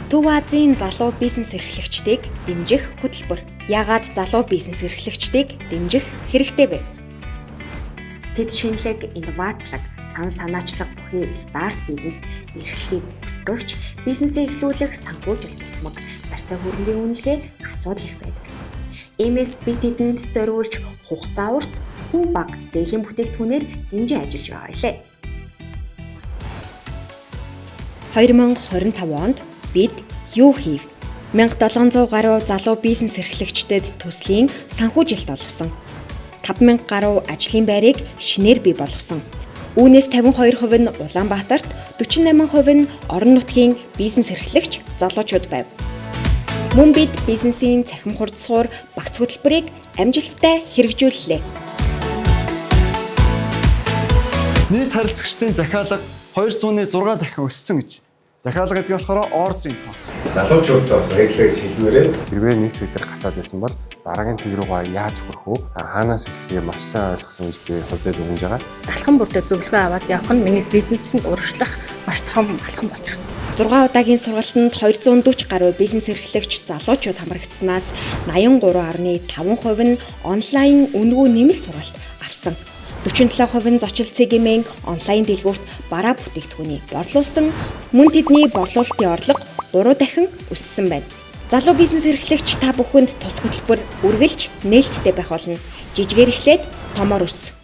Төв Азийн залуу бизнес эрхлэгчдийг дэмжих хөтөлбөр. Яагаад залуу бизнес эрхлэгчдийг дэмжих хэрэгтэй вэ? Тэд шинэлэг, инновацлог, санаачлаг бүхий старт бизнес эрхлэхийг хүсдэгч бизнесээ эхлүүлэх санхүүжилт тутмаг барьцаа хөрөнгөний үнэлгээ асуудал их байдаг. Иймээс бид тэдэнд зориулж хугацаа урт, хүн бага зээлийн бүтээгдэхүүнээр дэмжин ажиллаж байгаа илээ. 2025 онд бид юу хийв? 1700 гаруй залуу бизнес эрхлэгчдэд төслийн санхүүжилт олгосон. 5000 гаруй ажлын байрыг шинээр бий болгосон. Үүнээс 52% нь Улаанбаатарт, 48% нь орон нутгийн бизнес эрхлэгч залуучууд байв. Мөн бид бизнесийн цахим хурдсуур багц хөтөлбөрийг амжилттай хэрэгжүүллээ. Нийт харилцагчдын захиалга 206 дахин өссөн гэж. Захиалга гэдэг нь болохоор оржийн тоо. Залуучууд бас баярлалаа гэж хэлмээрээ. Хэрвээ нэг цэг дээр гацаад байсан бол дараагийн цэг руугаа яаж хүрэх вэ? Хаанаас эхлэхээ маш сайн ойлгосон гэж би хувьдаа дүгнэж байгаа. Алхам бүрдээ зөвлөгөө аваад явах нь миний бизнесийг урагшлах маш том алхам болж ирсэн. 6 удаагийн сургалтанд 240 гаруй бизнес эрхлэгч залуучууд хамрагдсанаас 83.5% нь онлайн үнэгүй нэмэлт сургалт авсан. 47% нь зочил цэгийн онлайн дэлгүүрт бараа бүтээгдэхүүнийг борлуулсан. Мөн тэдний борлуулалтын орлого 3 дахин өссөн байна. Залуу бизнес эрхлэгч та бүхэнд тус хөтөлбөр үргэлж нээлттэй байх болно. Жижигээр эхлээд томоор өс.